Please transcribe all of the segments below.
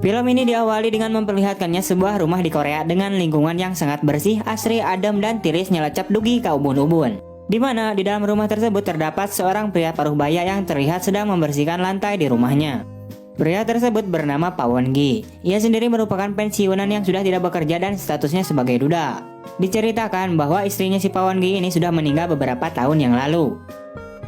Film ini diawali dengan memperlihatkannya sebuah rumah di Korea dengan lingkungan yang sangat bersih, asri, adem, dan tiris nyelecap dugi ka ubun-ubun. Di mana di dalam rumah tersebut terdapat seorang pria paruh baya yang terlihat sedang membersihkan lantai di rumahnya. Pria tersebut bernama Pak Won-gi. Ia sendiri merupakan pensiunan yang sudah tidak bekerja dan statusnya sebagai duda. Diceritakan bahwa istrinya si Pak Won-gi ini sudah meninggal beberapa tahun yang lalu.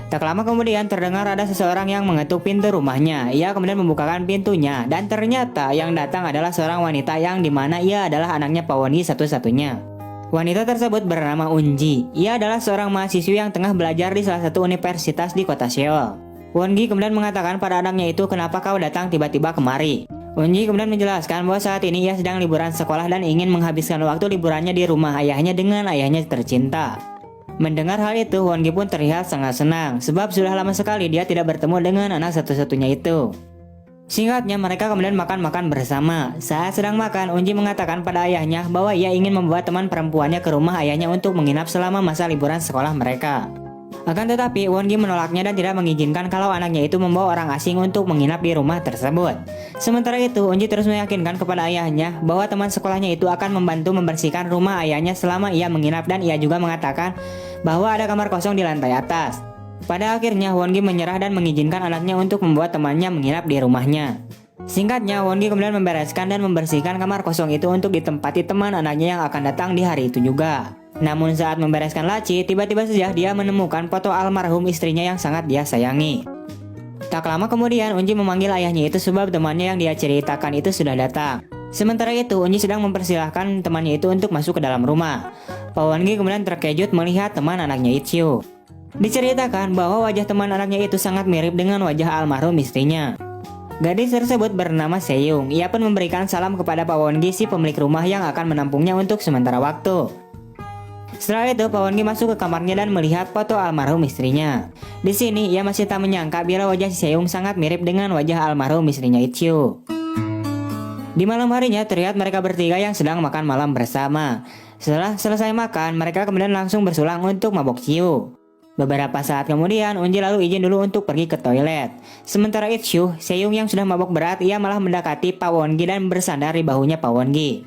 Tak lama kemudian terdengar ada seseorang yang mengetuk pintu rumahnya. Ia kemudian membukakan pintunya dan ternyata yang datang adalah seorang wanita yang dimana ia adalah anaknya Pak Won-gi satu-satunya. Wanita tersebut bernama Unji. Ia adalah seorang mahasiswi yang tengah belajar di salah satu universitas di kota Seoul. Won-gi kemudian mengatakan pada anaknya itu, "Kenapa kau datang tiba-tiba kemari?" Unji kemudian menjelaskan bahwa saat ini ia sedang liburan sekolah dan ingin menghabiskan waktu liburannya di rumah ayahnya dengan ayahnya tercinta. Mendengar hal itu, Won-gi pun terlihat sangat senang sebab sudah lama sekali dia tidak bertemu dengan anak satu-satunya itu. Singkatnya, mereka kemudian makan-makan bersama. Saat sedang makan, Unji mengatakan pada ayahnya bahwa ia ingin membawa teman perempuannya ke rumah ayahnya untuk menginap selama masa liburan sekolah mereka. Akan tetapi, Won-gi menolaknya dan tidak mengizinkan kalau anaknya itu membawa orang asing untuk menginap di rumah tersebut. Sementara itu, Unji terus meyakinkan kepada ayahnya bahwa teman sekolahnya itu akan membantu membersihkan rumah ayahnya selama ia menginap, dan ia juga mengatakan bahwa ada kamar kosong di lantai atas. Pada akhirnya, Won-gi menyerah dan mengizinkan anaknya untuk membuat temannya menginap di rumahnya. Singkatnya, Won-gi kemudian membereskan dan membersihkan kamar kosong itu untuk ditempati teman anaknya yang akan datang di hari itu juga. Namun saat membereskan laci, tiba-tiba saja dia menemukan foto almarhum istrinya yang sangat dia sayangi. Tak lama kemudian, Unji memanggil ayahnya itu sebab temannya yang dia ceritakan itu sudah datang. Sementara itu, Unji sedang mempersilahkan temannya itu untuk masuk ke dalam rumah. Pak Won-gi kemudian terkejut melihat teman anaknya itu. Diceritakan bahwa wajah teman anaknya itu sangat mirip dengan wajah almarhum istrinya. Gadis tersebut bernama Seyung. Ia pun memberikan salam kepada Pak Won-gi, si pemilik rumah yang akan menampungnya untuk sementara waktu. Setelah itu, Pak Won-gi masuk ke kamarnya dan melihat foto almarhum istrinya. Di sini, ia masih tak menyangka bila wajah si Seyung sangat mirip dengan wajah almarhum istrinya itu. Di malam harinya, terlihat mereka bertiga yang sedang makan malam bersama. Setelah selesai makan, mereka kemudian langsung bersulang untuk mabok ciu. Beberapa saat kemudian, Unji lalu izin dulu untuk pergi ke toilet. Sementara itu, Seyung yang sudah mabok berat, ia malah mendekati Pak Won-gi dan bersandar di bahunya Pak Won-gi.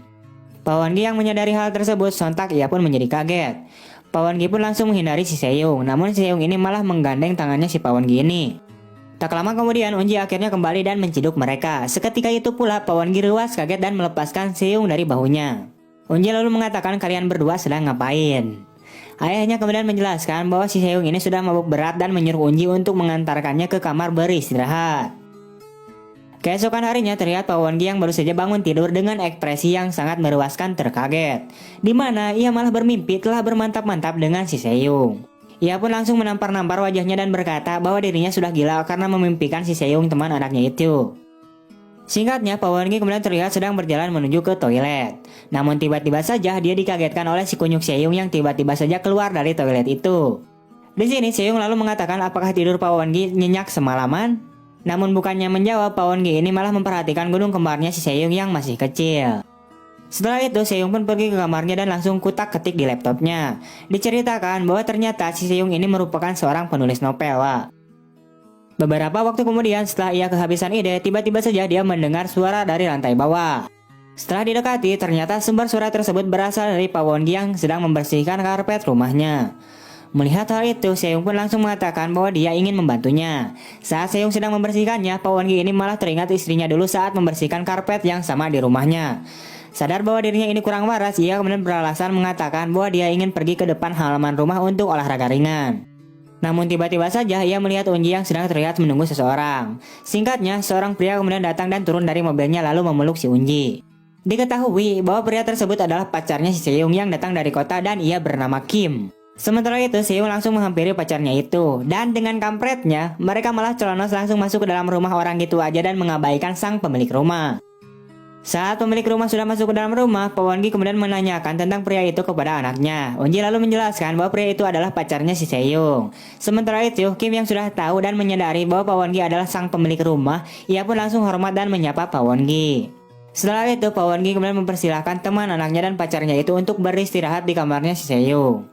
Pak Won-gi yang menyadari hal tersebut, sontak ia pun menjadi kaget. Pak Won-gi pun langsung menghindari si Seyung, namun Seyung ini malah menggandeng tangannya si Pak Won-gi ini. Tak lama kemudian, Unji akhirnya kembali dan menciduk mereka. Seketika itu pula, Pak Won-gi ruas kaget dan melepaskan Seyung dari bahunya. Unji lalu mengatakan, "Kalian berdua sedang ngapain?" Ayahnya kemudian menjelaskan bahwa si Seyung ini sudah mabuk berat dan menyuruh Unji untuk mengantarkannya ke kamar beristirahat. Keesokan harinya terlihat Pak Won-gi yang baru saja bangun tidur dengan ekspresi yang sangat meruaskan terkaget, di mana ia malah bermimpi telah bermantap-mantap dengan si Seyung. Ia pun langsung menampar-nampar wajahnya dan berkata bahwa dirinya sudah gila karena memimpikan si Seyung teman anaknya itu. Singkatnya, Pak Won-gi kemudian terlihat sedang berjalan menuju ke toilet. Namun tiba-tiba saja dia dikagetkan oleh si kunyuk Seyung yang tiba-tiba saja keluar dari toilet itu. Di sini Seyung lalu mengatakan apakah tidur Pak Won-gi nyenyak semalaman? Namun bukannya menjawab, Pak Won-gi ini malah memperhatikan gunung kembarnya si Seyung yang masih kecil. Setelah itu, Seyung pun pergi ke kamarnya dan langsung kutak-ketik di laptopnya. Diceritakan bahwa ternyata si Seyung ini merupakan seorang penulis novel. Beberapa waktu kemudian, setelah ia kehabisan ide, tiba-tiba saja dia mendengar suara dari lantai bawah. Setelah didekati, ternyata sumber suara tersebut berasal dari Pak Won-gi yang sedang membersihkan karpet rumahnya. Melihat hal itu, Seyung pun langsung mengatakan bahwa dia ingin membantunya. Saat Seyung sedang membersihkannya, Pak Won-gi ini malah teringat istrinya dulu saat membersihkan karpet yang sama di rumahnya. Sadar bahwa dirinya ini kurang waras, ia kemudian beralasan mengatakan bahwa dia ingin pergi ke depan halaman rumah untuk olahraga ringan. Namun tiba-tiba saja ia melihat Unji yang sedang terlihat menunggu seseorang. Singkatnya, seorang pria kemudian datang dan turun dari mobilnya lalu memeluk si Unji. Diketahui bahwa pria tersebut adalah pacarnya si Seyung yang datang dari kota dan ia bernama Kim. Sementara itu, Seyung langsung menghampiri pacarnya itu. Dan dengan kampretnya, mereka malah celonos langsung masuk ke dalam rumah orang gitu aja dan mengabaikan sang pemilik rumah. Saat pemilik rumah sudah masuk ke dalam rumah, Pak Won-gi kemudian menanyakan tentang pria itu kepada anaknya. Unji lalu menjelaskan bahwa pria itu adalah pacarnya si Seyung. Sementara itu, Kim yang sudah tahu dan menyadari bahwa Pak Won-gi adalah sang pemilik rumah, ia pun langsung hormat dan menyapa Pak Won-gi. Setelah itu, Pak Won-gi kemudian mempersilahkan teman anaknya dan pacarnya itu untuk beristirahat di kamarnya si Seyung.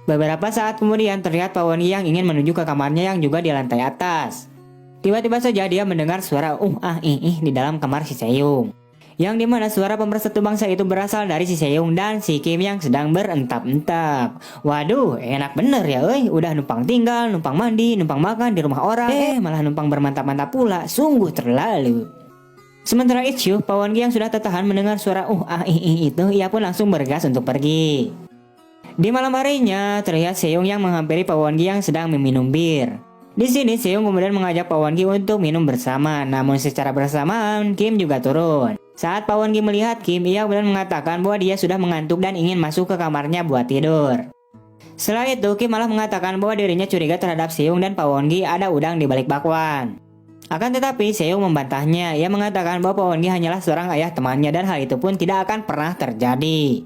Beberapa saat kemudian terlihat Pak Won-gi yang ingin menuju ke kamarnya yang juga di lantai atas. Tiba-tiba saja dia mendengar suara di dalam kamar si Seyung. Yang dimana suara pemersatu bangsa itu berasal dari si Seyung dan si Kim yang sedang berentap-entap. Waduh, enak bener ya udah numpang tinggal, numpang mandi, numpang makan di rumah orang, malah numpang bermantap-mantap pula, sungguh terlalu. Sementara itu, Pak Won Gi yang sudah tertahan mendengar suara itu, ia pun langsung bergegas untuk pergi. Di malam harinya, terlihat Seyung yang menghampiri Pak Won Gi yang sedang meminum bir. Di sini Seyung kemudian mengajak Pak Won Gi untuk minum bersama, namun secara bersamaan Kim juga turun. Saat Pak Won Gi melihat Kim, ia kemudian mengatakan bahwa dia sudah mengantuk dan ingin masuk ke kamarnya buat tidur. Setelah itu, Kim malah mengatakan bahwa dirinya curiga terhadap Seyung dan Pak Won Gi ada udang di balik bakwan. Akan tetapi Seyung membantahnya. Ia mengatakan bahwa Pak Won Gi hanyalah seorang ayah temannya dan hal itu pun tidak akan pernah terjadi.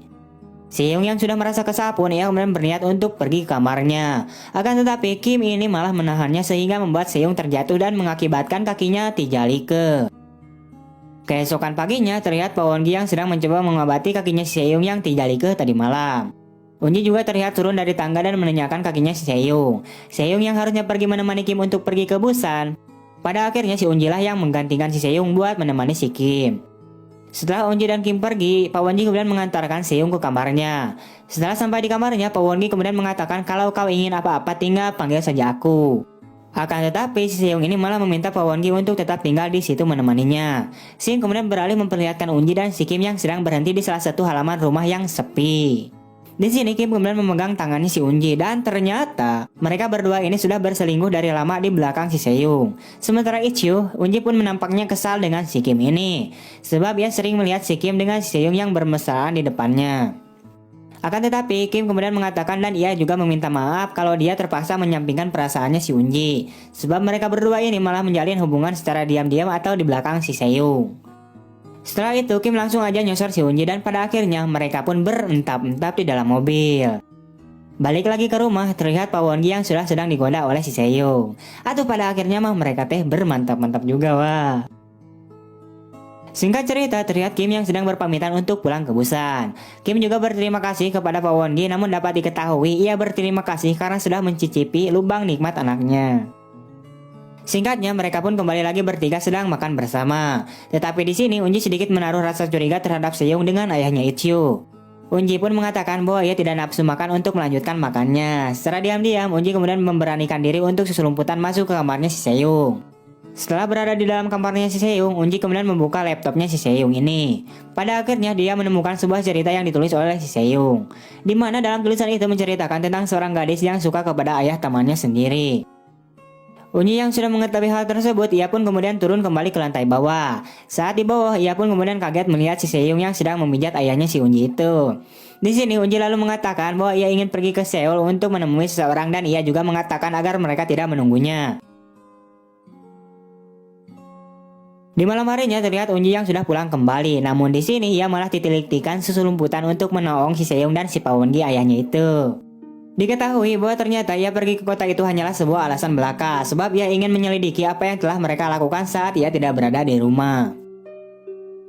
Seyung yang sudah merasa kesal pun ia kemudian berniat untuk pergi ke kamarnya. Akan tetapi Kim ini malah menahannya sehingga membuat Seyung terjatuh dan mengakibatkan kakinya tijalike. Keesokan paginya terlihat Pak Won Gi yang sedang mencoba mengobati kakinya si Seyung yang tijalike tadi malam. Unji juga terlihat turun dari tangga dan menanyakan kakinya si Seyung. Seyung yang harusnya pergi menemani Kim untuk pergi ke Busan. Pada akhirnya si Unji lah yang menggantikan si Seyung buat menemani si Kim. Setelah Unji dan Kim pergi, Pak Won Gi kemudian mengantarkan Seyung ke kamarnya. Setelah sampai di kamarnya, Pak Won Gi kemudian mengatakan kalau kau ingin apa-apa tinggal panggil saja aku. Akan tetapi si Seyung ini malah meminta Pak Won Gi untuk tetap tinggal di situ menemaninya. Sing kemudian beralih memperlihatkan Unji dan si Kim yang sedang berhenti di salah satu halaman rumah yang sepi. Di sini Kim kemudian memegang tangannya si Unji dan ternyata mereka berdua ini sudah berselingkuh dari lama di belakang si Seyung. Sementara itu, Unji pun menampaknya kesal dengan si Kim ini sebab ia sering melihat si Kim dengan si Seyung yang bermesraan di depannya. Akan tetapi Kim kemudian mengatakan dan ia juga meminta maaf kalau dia terpaksa menyampingkan perasaannya si Unji sebab mereka berdua ini malah menjalin hubungan secara diam-diam atau di belakang si Seyung. Setelah itu Kim langsung aja nyosor si Unji dan pada akhirnya mereka pun berentap-entap di dalam mobil. Balik lagi ke rumah, terlihat Pak Won Gi yang sudah sedang digoda oleh si Seyung. Atau pada akhirnya mah mereka bermantap-mantap juga wah. Singkat cerita, terlihat Kim yang sedang berpamitan untuk pulang ke Busan. Kim juga berterima kasih kepada Pak Won Gi, namun dapat diketahui ia berterima kasih karena sudah mencicipi lubang nikmat anaknya. Singkatnya, mereka pun kembali lagi bertiga sedang makan bersama. Tetapi di sini Unji sedikit menaruh rasa curiga terhadap Seyung dengan ayahnya Ichyu. Unji pun mengatakan bahwa ia tidak nafsu makan untuk melanjutkan makannya. Secara diam-diam, Unji kemudian memberanikan diri untuk seselumputan masuk ke kamarnya si Seyung. Setelah berada di dalam kamarnya si Seyung, Unji kemudian membuka laptopnya si Seyung ini. Pada akhirnya dia menemukan sebuah cerita yang ditulis oleh si Seyung, di mana dalam tulisan itu menceritakan tentang seorang gadis yang suka kepada ayah temannya sendiri. Unji yang sudah mengetahui hal tersebut, ia pun kemudian turun kembali ke lantai bawah. Saat di bawah, ia pun kemudian kaget melihat si Seyung yang sedang memijat ayahnya si Unji itu. Di sini Unji lalu mengatakan bahwa ia ingin pergi ke Seoul untuk menemui seseorang dan ia juga mengatakan agar mereka tidak menunggunya. Di malam harinya terlihat Unji yang sudah pulang kembali, namun di sini ia malah ditilik-tikan seselumputan untuk menolong si Seyung dan si Pak Won Gi ayahnya itu. Diketahui bahwa ternyata ia pergi ke kota itu hanyalah sebuah alasan belaka, sebab ia ingin menyelidiki apa yang telah mereka lakukan saat ia tidak berada di rumah.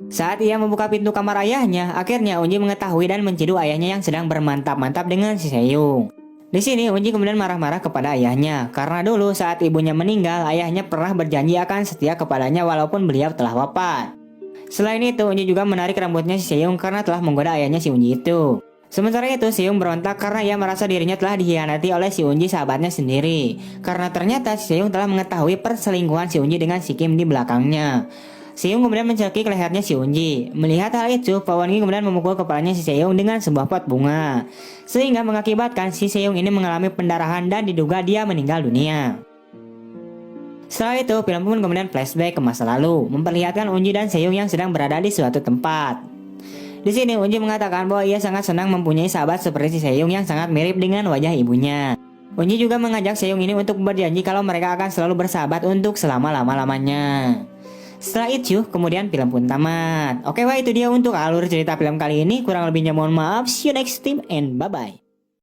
Saat ia membuka pintu kamar ayahnya, akhirnya Unji mengetahui dan menciduk ayahnya yang sedang bermantap-mantap dengan si Seyung. Di sini Unji kemudian marah-marah kepada ayahnya karena dulu saat ibunya meninggal, ayahnya pernah berjanji akan setia kepadanya walaupun beliau telah wafat. Selain itu, Unji juga menarik rambutnya si Seyung karena telah menggoda ayahnya si Unji itu. Sementara itu, Seyung berontak karena ia merasa dirinya telah dikhianati oleh si Unji sahabatnya sendiri. Karena ternyata si Seyung telah mengetahui perselingkuhan si Unji dengan si Kim di belakangnya. Seyung kemudian mencekik lehernya si Unji. Melihat hal itu, Pak Won Gi kemudian memukul kepalanya si Seyung dengan sebuah pot bunga, sehingga mengakibatkan si Seyung ini mengalami pendarahan dan diduga dia meninggal dunia. Setelah itu, film pun kemudian flashback ke masa lalu, memperlihatkan Unji dan Seyung yang sedang berada di suatu tempat. Di sini Unji mengatakan bahwa ia sangat senang mempunyai sahabat seperti si Seyung yang sangat mirip dengan wajah ibunya. Unji juga mengajak Seyung ini untuk berjanji kalau mereka akan selalu bersahabat untuk selama-lama-lamanya. Setelah itu, kemudian film pun tamat. Oke, wah itu dia untuk alur cerita film kali ini. Kurang lebihnya mohon maaf. See you next time and bye-bye.